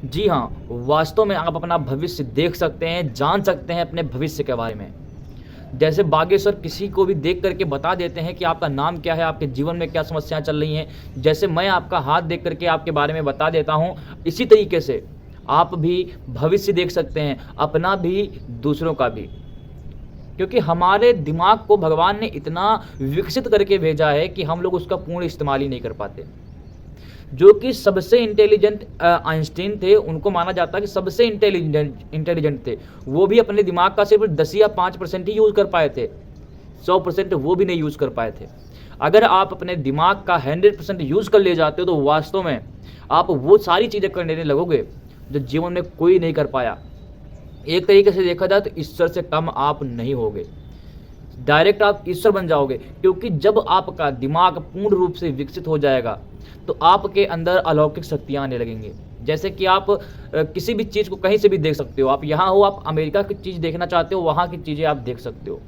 जी हाँ, वास्तव में आप अपना भविष्य देख सकते हैं, जान सकते हैं अपने भविष्य के बारे में। जैसे बागेश्वर किसी को भी देख करके बता देते हैं कि आपका नाम क्या है, आपके जीवन में क्या समस्याएँ चल रही हैं। जैसे मैं आपका हाथ देख करके आपके बारे में बता देता हूँ, इसी तरीके से आप भी भविष्य देख सकते हैं, अपना भी, दूसरों का भी। क्योंकि हमारे दिमाग को भगवान ने इतना विकसित करके भेजा है कि हम लोग उसका पूर्ण इस्तेमाल ही नहीं कर पाते। जो कि सबसे इंटेलिजेंट आइंस्टीन थे, उनको माना जाता है कि सबसे इंटेलिजेंट थे। वो भी अपने दिमाग का सिर्फ 10 या 5% ही यूज़ कर पाए थे, 100% वो भी नहीं यूज़ कर पाए थे। अगर आप अपने दिमाग का 100% यूज़ कर ले जाते हो तो वास्तव में आप वो सारी चीज़ें करने लगोगे जो जीवन में कोई नहीं कर पाया। एक तरीके से देखा जाए तो ईश्वर से कम आप नहीं होगे, डायरेक्ट आप ईश्वर बन जाओगे। क्योंकि जब आपका दिमाग पूर्ण रूप से विकसित हो जाएगा तो आपके अंदर अलौकिक शक्तियाँ आने लगेंगी। जैसे कि आप किसी भी चीज़ को कहीं से भी देख सकते हो। आप यहाँ हो, आप अमेरिका की चीज़ देखना चाहते हो, वहाँ की चीज़ें आप देख सकते हो।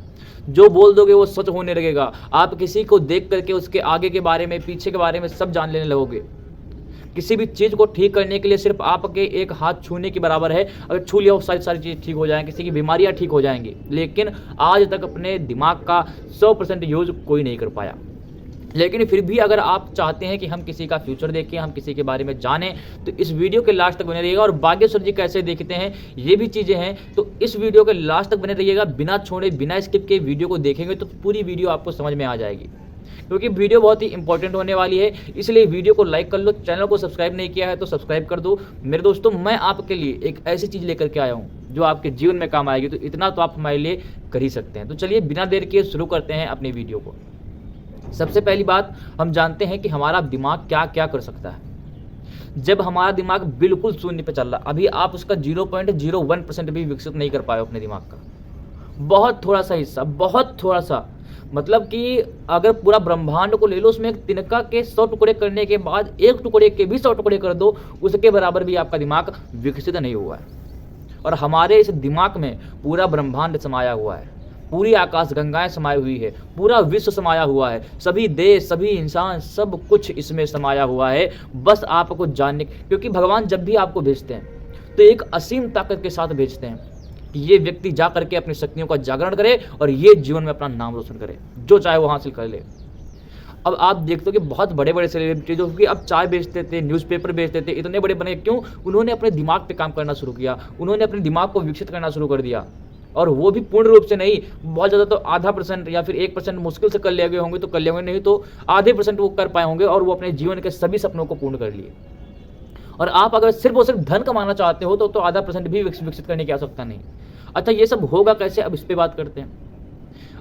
जो बोल दोगे वो सच होने लगेगा। आप किसी को देख करके उसके आगे के बारे में, पीछे के बारे में सब जान लेने लगोगे। किसी भी चीज़ को ठीक करने के लिए सिर्फ आपके एक हाथ छूने के बराबर है। अगर छू लिया वो सारी सारी चीज़ ठीक हो जाएंगी, किसी की बीमारियां ठीक हो जाएंगी। लेकिन आज तक अपने दिमाग का 100% यूज़ कोई नहीं कर पाया। लेकिन फिर भी अगर आप चाहते हैं कि हम किसी का फ्यूचर देखें, हम किसी के बारे में जानें, तो इस वीडियो के लास्ट तक बने रहिएगा। और बागेश्वर जी कैसे देखते हैं ये भी चीज़ें हैं, तो इस वीडियो के लास्ट तक बने रहिएगा। बिना छोड़े, बिना स्किप के वीडियो को देखेंगे तो पूरी वीडियो आपको समझ में आ जाएगी। क्योंकि वीडियो बहुत ही इंपॉर्टेंट होने वाली है, इसलिए वीडियो को लाइक कर लो। चैनल को सब्सक्राइब नहीं किया है तो सब्सक्राइब कर दो। मेरे दोस्तों, मैं आपके लिए एक ऐसी चीज़ लेकर के आया हूँ जो आपके जीवन में काम आएगी। तो इतना तो आप हमारे लिए कर ही सकते हैं। तो चलिए बिना देर किए शुरू करते हैं अपनी वीडियो को। सबसे पहली बात, हम जानते हैं कि हमारा दिमाग क्या क्या कर सकता है। जब हमारा दिमाग बिल्कुल शून्य पे चल रहा, अभी आप उसका 0.01% भी विकसित नहीं कर पाए अपने दिमाग का, बहुत थोड़ा सा हिस्सा, बहुत थोड़ा सा। मतलब कि अगर पूरा ब्रह्मांड को ले लो, उसमें एक तिनका के 100 टुकड़े करने के बाद एक टुकड़े के भी 100 टुकड़े कर दो, उसके बराबर भी आपका दिमाग विकसित नहीं हुआ है। और हमारे इस दिमाग में पूरा ब्रह्मांड समाया हुआ है, पूरी आकाश गंगाएं समाई हुई है, पूरा विश्व समाया हुआ है, सभी देश, सभी इंसान, सब कुछ इसमें समाया हुआ है। बस आपको जानने, क्योंकि भगवान जब भी आपको भेजते हैं तो एक असीम ताकत के साथ भेजते हैं कि ये व्यक्ति जा करके अपनी शक्तियों का जागरण करे और ये जीवन में अपना नाम रोशन करे, जो चाहे वो हासिल कर ले। अब आप देखते हो कि बहुत बड़े बड़े सेलिब्रिटी जो कि अब चाय बेचते थे, न्यूज़पेपर बेचते थे, इतने बड़े बने क्यों? उन्होंने अपने दिमाग पे काम करना शुरू किया, उन्होंने अपने दिमाग को विकसित करना शुरू कर दिया। और वो भी पूर्ण रूप से नहीं, बहुत ज़्यादा तो आधा % या फिर 1% मुश्किल से कर ले गए होंगे, तो कर ले होंगे, नहीं तो आधे % वो कर पाए होंगे और वो अपने जीवन के सभी सपनों को पूर्ण कर लिए। और आप अगर सिर्फ और सिर्फ धन कमाना चाहते हो तो आधा % भी विकसित करने की आवश्यकता नहीं। अच्छा, ये सब होगा कैसे? अब इस पे बात करते हैं।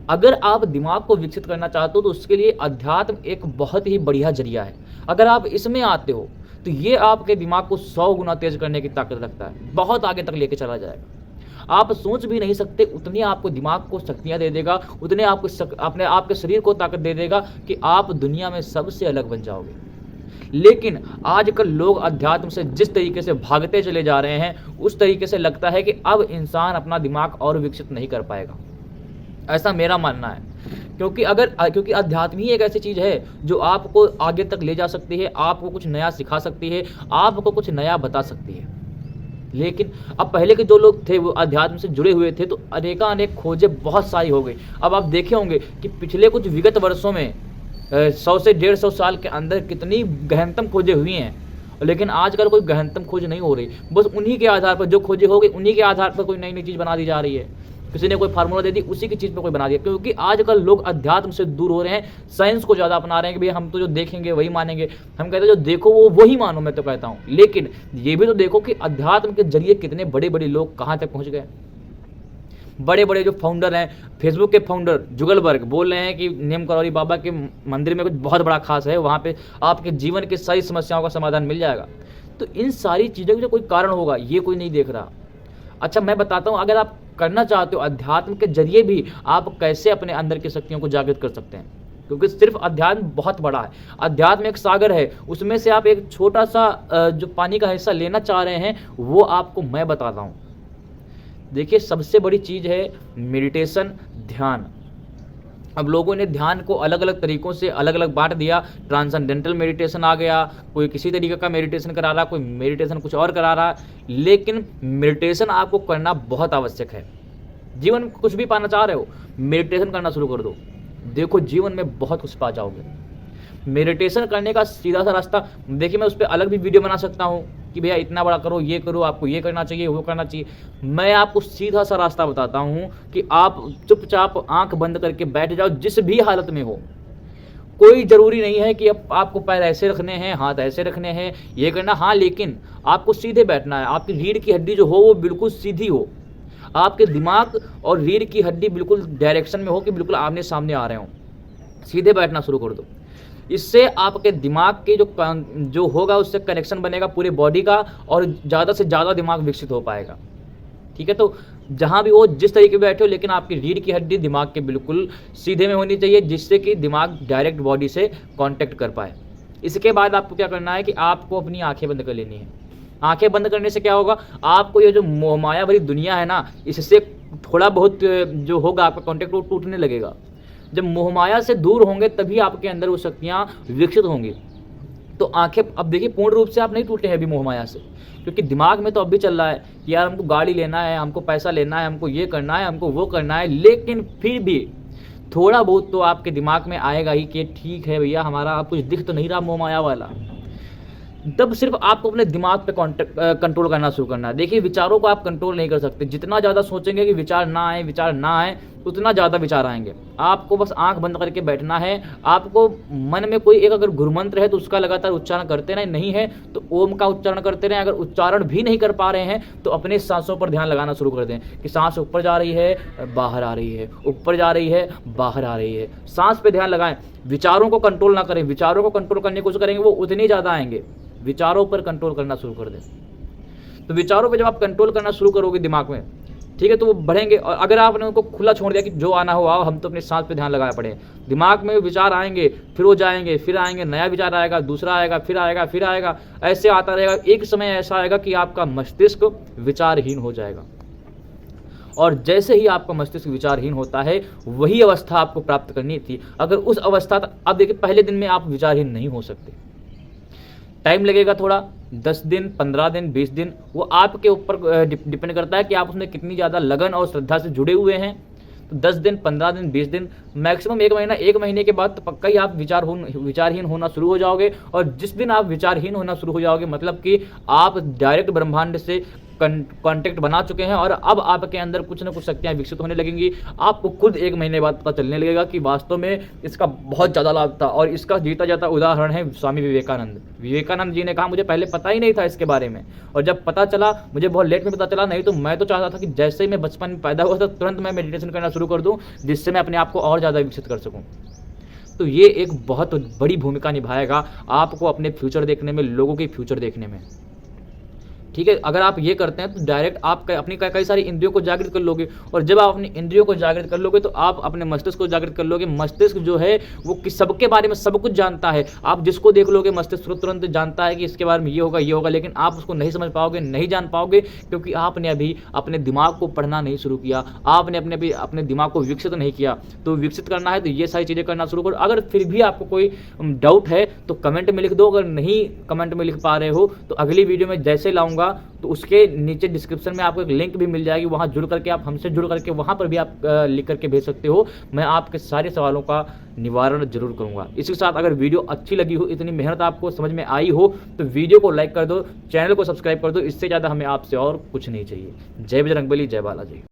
अगर आप दिमाग को विकसित करना चाहते हो तो उसके लिए अध्यात्म एक बहुत ही बढ़िया जरिया है। अगर आप इसमें आते हो तो ये आपके दिमाग को 100 गुना तेज करने की ताकत रखता है, बहुत आगे तक लेके चला जाएगा। आप सोच भी नहीं सकते उतनी आपको दिमाग को शक्तियाँ दे देगा, उतने आपको अपने आपके शरीर को ताकत दे देगा कि आप दुनिया में सबसे अलग बन जाओगे। लेकिन आजकल लोग अध्यात्म से जिस तरीके से भागते चले जा रहे हैं, उस तरीके से लगता है कि अब इंसान अपना दिमाग और विकसित नहीं कर पाएगा, ऐसा मेरा मानना है। क्योंकि अध्यात्म ही एक ऐसी चीज़ है जो आपको आगे तक ले जा सकती है, आपको कुछ नया सिखा सकती है, आपको कुछ नया बता सकती है। लेकिन अब पहले के जो लोग थे वो अध्यात्म से जुड़े हुए थे, तो अनेक खोजें बहुत सारी हो गई। अब आप देखे होंगे कि पिछले कुछ विगत वर्षों में 100 से 150 साल के अंदर कितनी गहनतम खोजें हुई हैं। लेकिन आजकल कोई गहनतम खोज नहीं हो रही, बस उन्हीं के आधार पर जो खोजें हो गई, उन्हीं के आधार पर कोई नई नई चीज़ बना दी जा रही है। किसी ने कोई फार्मूला दे दी, उसी की चीज़ पर कोई बना दिया। क्योंकि आजकल लोग अध्यात्म से दूर हो रहे हैं, साइंस को ज़्यादा अपना रहे हैं कि भैया हम तो जो देखेंगे वही मानेंगे। हम कहते हैं जो देखो वो वही मानो, मैं तो कहता हूँ। लेकिन ये भी तो देखो कि अध्यात्म के जरिए कितने बड़े बड़े लोग कहाँ तक पहुँच गए। बड़े बड़े जो फाउंडर हैं, फेसबुक के फाउंडर जुगलबर्ग बोल रहे हैं कि नीम करौली बाबा के मंदिर में कुछ बहुत बड़ा खास है, वहाँ पे आपके जीवन की सारी समस्याओं का समाधान मिल जाएगा। तो इन सारी चीज़ों का कोई कारण होगा, ये कोई नहीं देख रहा। अच्छा, मैं बताता हूँ, अगर आप करना चाहते हो अध्यात्म के जरिए भी आप कैसे अपने अंदर की शक्तियों को जागृत कर सकते हैं। क्योंकि सिर्फ अध्यात्म बहुत बड़ा है, अध्यात्म एक सागर है, उसमें से आप एक छोटा सा जो पानी का हिस्सा लेना चाह रहे हैं, वो आपको मैं बताता हूँ। देखिए, सबसे बड़ी चीज़ है मेडिटेशन, ध्यान। अब लोगों ने ध्यान को अलग अलग तरीकों से अलग अलग बांट दिया। ट्रांसेंडेंटल मेडिटेशन आ गया, कोई किसी तरीके का मेडिटेशन करा रहा, कोई मेडिटेशन कुछ और करा रहा। लेकिन मेडिटेशन आपको करना बहुत आवश्यक है। जीवन में कुछ भी पाना चाह रहे हो, मेडिटेशन करना शुरू कर दो, देखो जीवन में बहुत कुछ पा जाओगे। मेडिटेशन करने का सीधा सा रास्ता देखिए, मैं उस पर अलग भी वीडियो बना सकता हूँ कि भैया इतना बड़ा करो, ये करो, आपको ये करना चाहिए, वो करना चाहिए। मैं आपको सीधा सा रास्ता बताता हूँ कि आप चुपचाप आंख बंद करके बैठ जाओ, जिस भी हालत में हो। कोई ज़रूरी नहीं है कि अब आपको पैर ऐसे रखने हैं, हाथ ऐसे रखने हैं, ये करना, हाँ, लेकिन आपको सीधे बैठना है। आपकी रीढ़ की हड्डी जो हो वो बिल्कुल सीधी हो, आपके दिमाग और रीढ़ की हड्डी बिल्कुल डायरेक्शन में हो कि बिल्कुल आमने सामने आ रहे हो। सीधे बैठना शुरू कर दो। इससे आपके दिमाग के जो होगा उससे कनेक्शन बनेगा पूरे बॉडी का, और ज़्यादा से ज़्यादा दिमाग विकसित हो पाएगा। ठीक है, तो जहाँ भी हो, जिस तरीके से बैठे हो, लेकिन आपकी रीढ़ की हड्डी दिमाग के बिल्कुल सीधे में होनी चाहिए, जिससे कि दिमाग डायरेक्ट बॉडी से कांटेक्ट कर पाए। इसके बाद आपको क्या करना है कि आपको अपनी आंखें बंद कर लेनी है। आंखें बंद करने से क्या होगा, आपको ये जो मोहमाया भरी दुनिया है ना, इससे थोड़ा बहुत जो होगा आपका कांटेक्ट वो टूटने लगेगा। जब मोहमाया से दूर होंगे तभी आपके अंदर वो शक्तियाँ विकसित होंगी। तो आंखें, अब देखिए, पूर्ण रूप से आप नहीं टूटे हैं अभी मोहमाया से, क्योंकि दिमाग में तो अब भी चल रहा है कि यार हमको गाड़ी लेना है, हमको पैसा लेना है, हमको ये करना है, हमको वो करना है। लेकिन फिर भी थोड़ा बहुत तो आपके दिमाग में आएगा ही कि ठीक है भैया, हमारा अब कुछ दिख तो नहीं रहा मोहमाया वाला। तब सिर्फ आपको अपने दिमाग पे कंट्रोल करना शुरू करना है। देखिए, विचारों को आप कंट्रोल नहीं कर सकते। जितना ज़्यादा सोचेंगे कि विचार ना आए, विचार ना आए, उतना ज़्यादा विचार आएंगे। आपको बस आंख बंद करके बैठना है। आपको मन में कोई एक अगर गुरुमंत्र है तो उसका लगातार उच्चारण करते रहें, नहीं है तो ओम का उच्चारण करते रहें। अगर उच्चारण भी नहीं कर पा रहे हैं तो अपने सांसों पर ध्यान लगाना शुरू कर दें कि सांस ऊपर जा रही है, बाहर आ रही है, ऊपर जा रही है, बाहर आ रही है। सांस पे ध्यान लगाएं। विचारों को कंट्रोल ना करें। विचारों को कंट्रोल करने की कोशिश करेंगे वो उतनी ज़्यादा आएंगे। विचारों पर कंट्रोल करना शुरू कर दें। तो विचारों पे जब आप कंट्रोल करना शुरू करोगे दिमाग में, ठीक है, तो वो बढ़ेंगे। और अगर आपने उनको खुला छोड़ दिया कि जो आना हो आओ, हम तो अपने सांस पे ध्यान लगाए पड़े, दिमाग में विचार आएंगे, फिर वो जाएंगे, फिर आएंगे, नया विचार आएगा, दूसरा आएगा, फिर आएगा, फिर आएगा, ऐसे आता रहेगा। एक समय ऐसा आएगा कि आपका मस्तिष्क विचारहीन हो जाएगा। और जैसे ही आपका मस्तिष्क विचारहीन होता है, वही अवस्था आपको प्राप्त करनी थी। अगर उस अवस्था तक, अब देखिए, पहले दिन में आप विचारहीन नहीं हो सकते, टाइम लगेगा थोड़ा, 10 दिन, 15 दिन, 20 दिन, वो आपके ऊपर डिपेंड करता है कि आप उसमें कितनी ज़्यादा लगन और श्रद्धा से जुड़े हुए हैं। तो 10 दिन, 15 दिन, 20 दिन, मैक्सिमम 1 महीना, 1 महीने के बाद तो पक्का ही आप विचारहीन होना शुरू हो जाओगे। और जिस दिन आप विचारहीन होना शुरू हो जाओगे, मतलब कि आप डायरेक्ट ब्रह्मांड से कॉन्टेक्ट बना चुके हैं और अब आपके अंदर कुछ न कुछ शक्तियाँ विकसित होने लगेंगी। आपको खुद 1 महीने बाद पता चलने लगेगा कि वास्तव में इसका बहुत ज़्यादा लाभ था। और इसका जीता जाता उदाहरण है स्वामी विवेकानंद। विवेकानंद जी ने कहा, मुझे पहले पता ही नहीं था इसके बारे में, और जब पता चला, मुझे बहुत लेट में पता चला, नहीं तो मैं तो चाहता था कि जैसे ही मैं बचपन में पैदा हुआ था तुरंत मैं मेडिटेशन करना शुरू कर दूँ, जिससे मैं अपने आप को और ज़्यादा विकसित कर सकूँ। तो ये एक बहुत बड़ी भूमिका निभाएगा आपको अपने फ्यूचर देखने में, लोगों के फ्यूचर देखने में। ठीक है, अगर आप ये करते हैं तो डायरेक्ट आप अपनी कई सारी इंद्रियों को जागृत कर लोगे। और जब आप अपनी इंद्रियों को जागृत कर लोगे तो आप अपने मस्तिष्क को जागृत कर लोगे। मस्तिष्क जो है वो सबके बारे में सब कुछ जानता है। आप जिसको देख लोगे मस्तिष्क तुरंत जानता है कि इसके बारे में ये होगा, ये होगा, लेकिन आप उसको नहीं समझ पाओगे, नहीं जान पाओगे, क्योंकि आपने अभी अपने दिमाग को पढ़ना नहीं शुरू किया, आपने अपने दिमाग को विकसित नहीं किया। तो विकसित करना है तो ये सारी चीज़ें करना शुरू करो। अगर फिर भी आपको कोई डाउट है तो कमेंट में लिख दो। अगर नहीं कमेंट में लिख पा रहे हो तो अगली वीडियो में जैसे लाऊंगा तो उसके नीचे डिस्क्रिप्शन में आपको एक लिंक भी मिल जाएगी, वहाँ जुड़ करके आप हमसे जुड़ करके वहाँ पर भी आप लिख करके भेज सकते हो। मैं आपके सारे सवालों का निवारण जरूर करूँगा। इसी के साथ अगर वीडियो अच्छी लगी हो, इतनी मेहनत आपको समझ में आई हो, तो वीडियो को लाइक कर दो, चैनल को सब्सक्राइब कर दो। इससे ज़्यादा हमें आपसे और कुछ नहीं चाहिए। जय बजरंगबली, जय बालाजी।